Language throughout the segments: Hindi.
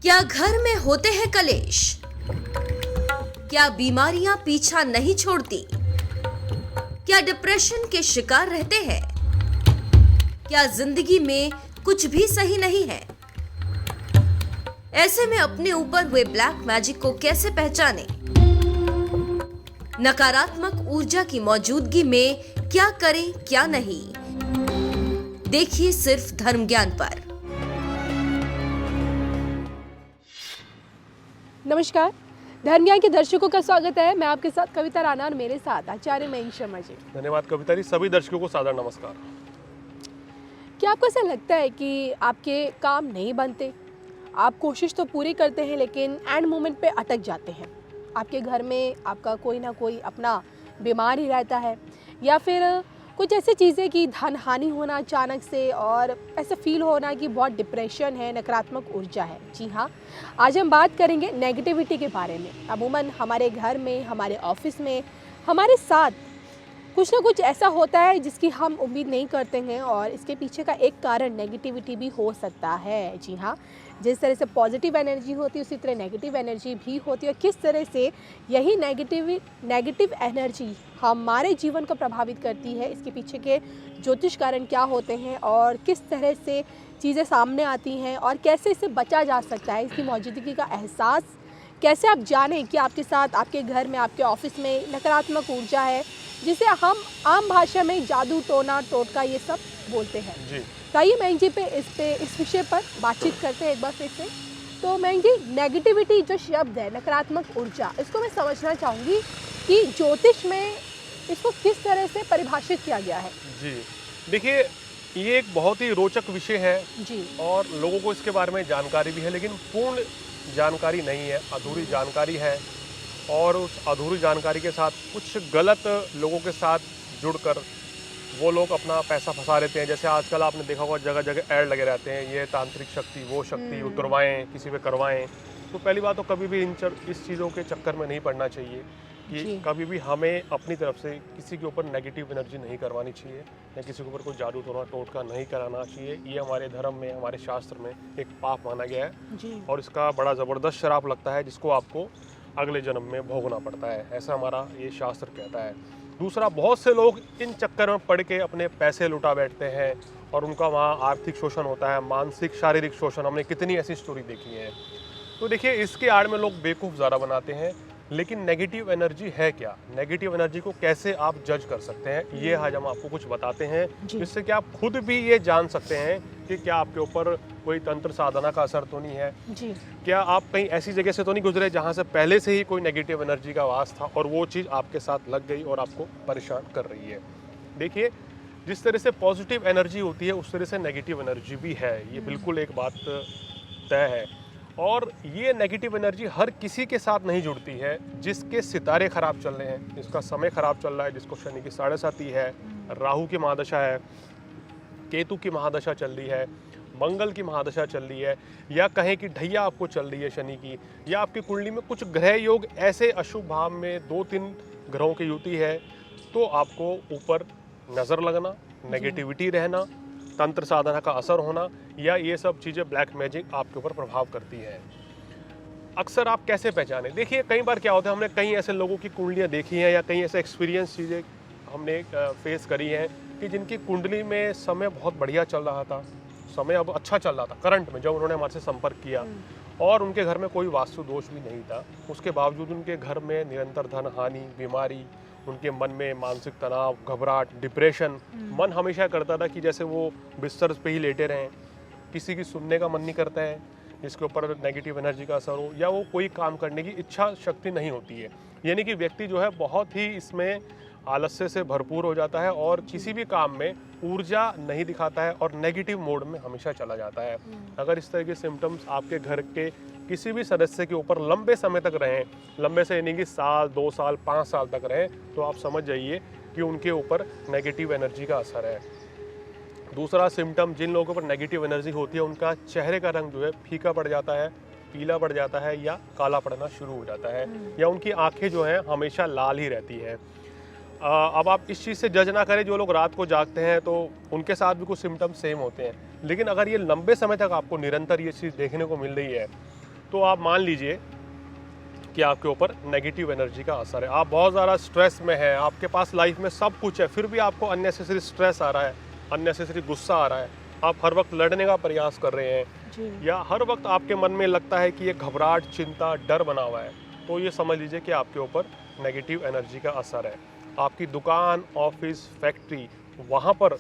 क्या घर में होते हैं कलेश? क्या बीमारियां पीछा नहीं छोड़ती? क्या डिप्रेशन के शिकार रहते हैं? क्या जिंदगी में कुछ भी सही नहीं है? ऐसे में अपने ऊपर हुए ब्लैक मैजिक को कैसे पहचानें? नकारात्मक ऊर्जा की मौजूदगी में क्या करें क्या नहीं, देखिए सिर्फ धर्म ज्ञान पर। नमस्कार, धर्म ज्ञान के दर्शकों का स्वागत है। मैं आपके साथ कविता राणा और मेरे साथ आचार्य मयंक शर्मा जी। धन्यवाद कविता जी। सभी दर्शकों को सादर नमस्कार। क्या आपको ऐसा लगता है कि आपके काम नहीं बनते? आप कोशिश तो पूरी करते हैं लेकिन एंड मोमेंट पे अटक जाते हैं। आपके घर में आपका कोई ना कोई अपना बीमार ही रहता है, या फिर कुछ ऐसी चीज़ें कि धन हानि होना अचानक से, और ऐसा फील होना कि बहुत डिप्रेशन है, नकारात्मक ऊर्जा है। जी हाँ, आज हम बात करेंगे नेगेटिविटी के बारे में। अमूमन हमारे घर में, हमारे ऑफिस में, हमारे साथ कुछ ना कुछ ऐसा होता है जिसकी हम उम्मीद नहीं करते हैं, और इसके पीछे का एक कारण नेगेटिविटी भी हो सकता है। जी हाँ, जिस तरह से पॉजिटिव एनर्जी होती है उसी तरह नेगेटिव एनर्जी भी होती है। किस तरह से यही नेगेटिव एनर्जी हमारे जीवन को प्रभावित करती है, इसके पीछे के ज्योतिष कारण क्या होते हैं और किस तरह से चीज़ें सामने आती हैं और कैसे इससे बचा जा सकता है, इसकी मौजूदगी का एहसास कैसे आप जानें कि आपके साथ, आपके घर में, आपके ऑफिस में नकारात्मक ऊर्जा है, जिसे हम आम भाषा में जादू टोना टोटका ये सब बोलते हैं। जी। आइए मयंक जी इस विषय पर बातचीत करते हैं एक बार फिर से। तो मयंक जी, नेगेटिविटी जो शब्द है, नकारात्मक ऊर्जा, इसको मैं समझना चाहूँगी कि ज्योतिष में इसको किस तरह से परिभाषित किया गया है। जी, देखिए ये एक बहुत ही रोचक विषय है जी। और लोगों को इसके बारे में जानकारी भी है, लेकिन पूर्ण जानकारी नहीं है, अधूरी जानकारी है। और उस अधूरी जानकारी के साथ कुछ गलत लोगों के साथ जुड़कर वो लोग अपना पैसा फंसा लेते हैं। जैसे आजकल आपने देखा होगा जगह जगह ऐड लगे रहते हैं, ये तांत्रिक शक्ति, वो शक्ति उतरवाएं, किसी पे करवाएं। तो पहली बात तो कभी भी इस चीज़ों के चक्कर में नहीं पड़ना चाहिए कि कभी भी हमें अपनी तरफ से किसी के ऊपर नेगेटिव एनर्जी नहीं करवानी चाहिए, या किसी के ऊपर कोई जादू टोना टोटका नहीं कराना चाहिए। ये हमारे धर्म में, हमारे शास्त्र में एक पाप माना गया है जी। और इसका बड़ा ज़बरदस्त श्राप लगता है, जिसको आपको अगले जन्म में भोगना पड़ता है, ऐसा हमारा ये शास्त्र कहता है। दूसरा, बहुत से लोग इन चक्कर में पड़ के अपने पैसे लुटा बैठते हैं और उनका वहाँ आर्थिक शोषण होता है, मानसिक शारीरिक शोषण। हमने कितनी ऐसी स्टोरी देखी है। तो देखिए, इसके आड़ में लोग बेवकूफ़ ज़्यादा बनाते हैं। लेकिन नेगेटिव एनर्जी है क्या, नेगेटिव एनर्जी को कैसे आप जज कर सकते हैं, ये आज हम आपको कुछ बताते हैं, जिससे कि आप खुद भी ये जान सकते हैं कि क्या आपके ऊपर कोई तंत्र साधना का असर तो नहीं है जी। क्या आप कहीं ऐसी जगह से तो नहीं गुजरे जहाँ से पहले से ही कोई नेगेटिव एनर्जी का वास था और वो चीज़ आपके साथ लग गई और आपको परेशान कर रही है। देखिए, जिस तरह से पॉजिटिव एनर्जी होती है उस तरह से नेगेटिव एनर्जी भी है, ये बिल्कुल एक बात तय है। और ये नेगेटिव एनर्जी हर किसी के साथ नहीं जुड़ती है। जिसके सितारे खराब चल रहे हैं, जिसका समय खराब चल रहा है, जिसको शनि की 7.5 है, राहु की महादशा है, केतु की महादशा चल रही है, मंगल की महादशा चल रही है, या कहें कि ढैया आपको चल रही है शनि की, या आपकी कुंडली में कुछ ग्रह योग ऐसे अशुभ भाव में 2-3 ग्रहों की युति है, तो आपको ऊपर नज़र लगना, नेगेटिविटी रहना, तंत्र साधना का असर होना, या ये सब चीज़ें ब्लैक मैजिक आपके ऊपर प्रभाव करती है। अक्सर आप कैसे पहचाने? देखिए, कई बार क्या होता है, हमने कई ऐसे लोगों की कुंडलियाँ देखी हैं या कई ऐसे एक्सपीरियंस चीज़ें हमने फेस करी हैं कि जिनकी कुंडली में समय बहुत बढ़िया चल रहा था, समय अब अच्छा चल रहा था करंट में, जब उन्होंने हमारे से संपर्क किया, और उनके घर में कोई वास्तु दोष भी नहीं था, उसके बावजूद उनके घर में निरंतर धन हानि, बीमारी, उनके मन में मानसिक तनाव, घबराहट, डिप्रेशन, मन हमेशा करता था कि जैसे वो बिस्तर पे ही लेटे रहें, किसी की सुनने का मन नहीं करता है जिसके ऊपर नेगेटिव एनर्जी का असर हो, या वो कोई काम करने की इच्छा शक्ति नहीं होती है। यानी कि व्यक्ति जो है बहुत ही इसमें आलस्य से भरपूर हो जाता है और किसी भी काम में ऊर्जा नहीं दिखाता है और नेगेटिव मोड में हमेशा चला जाता है। अगर इस तरह के सिम्टम्स आपके घर के किसी भी सदस्य के ऊपर लंबे समय तक रहें, लंबे से यानी कि साल, 2 साल, 5 साल तक रहें, तो आप समझ जाइए कि उनके ऊपर नेगेटिव एनर्जी का असर है। दूसरा सिम्टम, जिन लोगों पर नेगेटिव एनर्जी होती है उनका चेहरे का रंग जो है फीका पड़ जाता है, पीला पड़ जाता है, या काला पड़ना शुरू हो जाता है, या उनकी आंखें जो हैं हमेशा लाल ही रहती है। अब आप इस चीज़ से जज ना करें, जो लोग रात को जागते हैं तो उनके साथ भी कुछ सिम्टम्स सेम होते हैं, लेकिन अगर ये लंबे समय तक आपको निरंतर ये चीज़ देखने को मिल रही है तो आप मान लीजिए कि आपके ऊपर नेगेटिव एनर्जी का असर है। आप बहुत ज़्यादा स्ट्रेस में हैं, आपके पास लाइफ में सब कुछ है, फिर भी आपको अननेसेसरी स्ट्रेस आ रहा है, अननेसेसरी गुस्सा आ रहा है, आप हर वक्त लड़ने का प्रयास कर रहे हैं जी। या हर वक्त आपके मन में लगता है कि ये घबराहट, चिंता, डर बना हुआ है, तो ये समझ लीजिए कि आपके ऊपर नेगेटिव एनर्जी का असर है। आपकी दुकान, ऑफिस, फैक्ट्री, वहाँ पर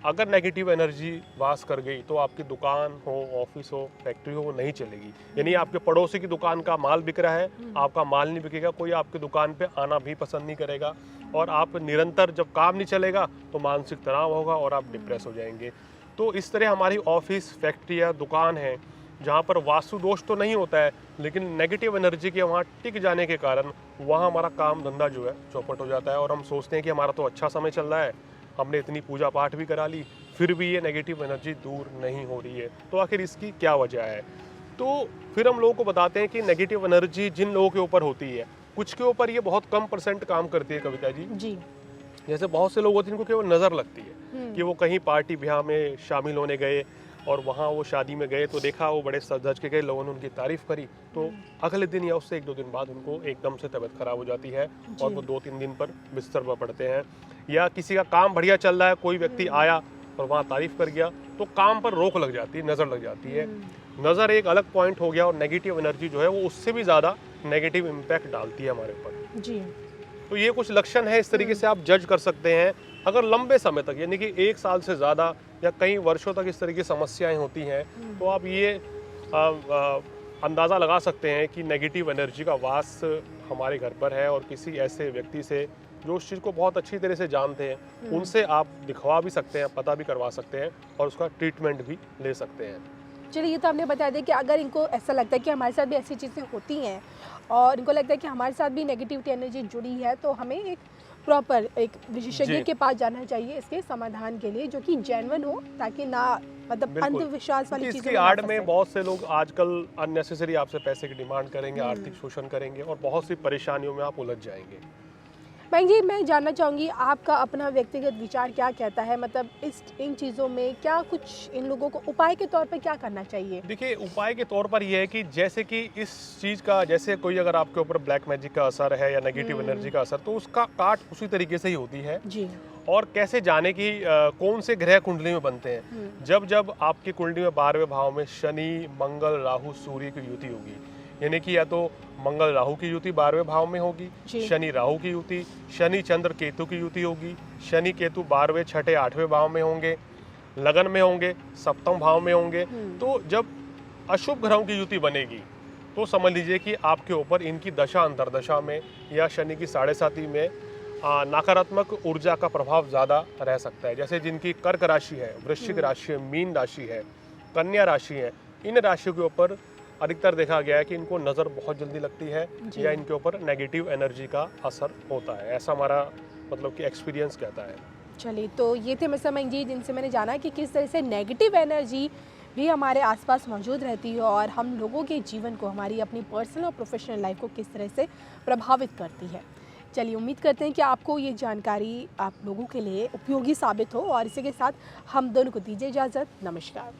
अगर नेगेटिव एनर्जी वास कर गई तो आपकी दुकान हो, ऑफिस हो, फैक्ट्री हो, वो नहीं चलेगी। यानी आपके पड़ोसी की दुकान का माल बिक रहा है, आपका माल नहीं बिकेगा, कोई आपकी दुकान पे आना भी पसंद नहीं करेगा, और आप निरंतर जब काम नहीं चलेगा तो मानसिक तनाव होगा और आप डिप्रेस हो जाएंगे। तो इस तरह हमारी ऑफिस, फैक्ट्री या दुकान है जहाँ पर वास्तु दोष तो नहीं होता है, लेकिन नेगेटिव एनर्जी के वहाँ टिक जाने के कारण वहाँ हमारा काम धंधा जो है चौपट हो जाता है, और हम सोचते हैं कि हमारा तो अच्छा समय चल रहा है, हमने इतनी पूजा पाठ भी करा ली, फिर भी ये नेगेटिव एनर्जी दूर नहीं हो रही है। तो आखिर इसकी क्या वजह है? तो फिर हम लोगों को बताते हैं कि नेगेटिव एनर्जी जिन लोगों के ऊपर होती है, कुछ के ऊपर ये बहुत कम % काम करती है कविता जी। जी। जैसे बहुत से लोग होते हैं जिनको केवल नज़र लगती है कि वो कहीं पार्टी ब्याह में शामिल होने गए और वहाँ वो शादी में गए तो देखा वो बड़े सज धज के गए, लोगों ने उनकी तारीफ करी, तो अगले दिन या उससे 1-2 दिन बाद उनको एकदम से तबीयत खराब हो जाती है और वो 2-3 दिन पर बिस्तर पर पड़ते हैं। या किसी का काम बढ़िया चल रहा है, कोई व्यक्ति आया और वहाँ तारीफ कर गया तो काम पर रोक लग जाती है, नज़र लग जाती है। नज़र एक अलग पॉइंट हो गया, और नेगेटिव एनर्जी जो है वो उससे भी ज़्यादा नेगेटिव इम्पैक्ट डालती है हमारे ऊपर जी। तो ये कुछ लक्षण है, इस तरीके से आप जज कर सकते हैं। अगर लंबे समय तक यानी कि 1 साल से ज़्यादा या कई वर्षों तक इस तरह की समस्याएं होती हैं तो आप ये अंदाज़ा लगा सकते हैं कि नेगेटिव एनर्जी का वास हमारे घर पर है, और किसी ऐसे व्यक्ति से जो उस चीज़ को बहुत अच्छी तरह से जानते हैं उनसे आप दिखवा भी सकते हैं, पता भी करवा सकते हैं और उसका ट्रीटमेंट भी ले सकते हैं। चलिए, ये तो आपने बता दिया कि अगर इनको ऐसा लगता है कि हमारे साथ भी ऐसी चीज़ें होती हैं और इनको लगता है कि हमारे साथ भी नेगेटिविटी एनर्जी जुड़ी है, तो हमें एक प्रॉपर एक विशेषज्ञ के पास जाना चाहिए इसके समाधान के लिए, जो कि जेन्युइन हो, ताकि ना मतलब अंधविश्वास वाली चीज़ें इसकी आड़ में बहुत से लोग आजकल अननेसेसरी आपसे पैसे की डिमांड करेंगे, आर्थिक शोषण करेंगे और बहुत सी परेशानियों में आप उलझ जाएंगे। बहन जी, मैं जानना चाहूँगी आपका अपना व्यक्तिगत विचार क्या कहता है, मतलब इन चीज़ों में क्या कुछ इन लोगों को उपाय के तौर पे क्या करना चाहिए? देखिए, उपाय के तौर पर यह है कि जैसे कि इस चीज़ का, जैसे कोई अगर आपके ऊपर ब्लैक मैजिक का असर है या नेगेटिव एनर्जी का असर, तो उसका काट उसी तरीके से ही होती है जी। और कैसे जाने की कौन से ग्रह कुंडली में बनते हैं। जब जब आपकी कुंडली में 12वें भाव में शनि, मंगल, राहु, सूर्य की युति होगी, यानी कि या तो मंगल राहु की युति 12वें भाव में होगी, शनि राहु की युति, शनि चंद्र केतु की युति होगी, शनि केतु 12वें, 6ठे, 8वें भाव में होंगे, लगन में होंगे, सप्तम भाव में होंगे। तो जब अशुभ ग्रहों की युति बनेगी तो समझ लीजिए कि आपके ऊपर इनकी दशा अंतरदशा में या शनि की 7.5 में नकारात्मक ऊर्जा का प्रभाव ज़्यादा रह सकता है। जैसे जिनकी कर्क राशि है, वृश्चिक राशि है, मीन राशि है, कन्या राशि है, इन राशियों के ऊपर अधिकतर देखा गया है कि इनको नज़र बहुत जल्दी लगती है या इनके ऊपर नेगेटिव एनर्जी का असर होता है, ऐसा हमारा मतलब कि एक्सपीरियंस कहता है। चलिए, तो ये थे मिस्टर मंग जी, जिनसे मैंने जाना कि किस तरह से नेगेटिव एनर्जी भी हमारे आसपास मौजूद रहती है और हम लोगों के जीवन को, हमारी अपनी पर्सनल और प्रोफेशनल लाइफ को किस तरह से प्रभावित करती है। चलिए, उम्मीद करते हैं कि आपको ये जानकारी आप लोगों के लिए उपयोगी साबित हो, और इसी के साथ हम दोनों को दीजिए इजाज़त। नमस्कार।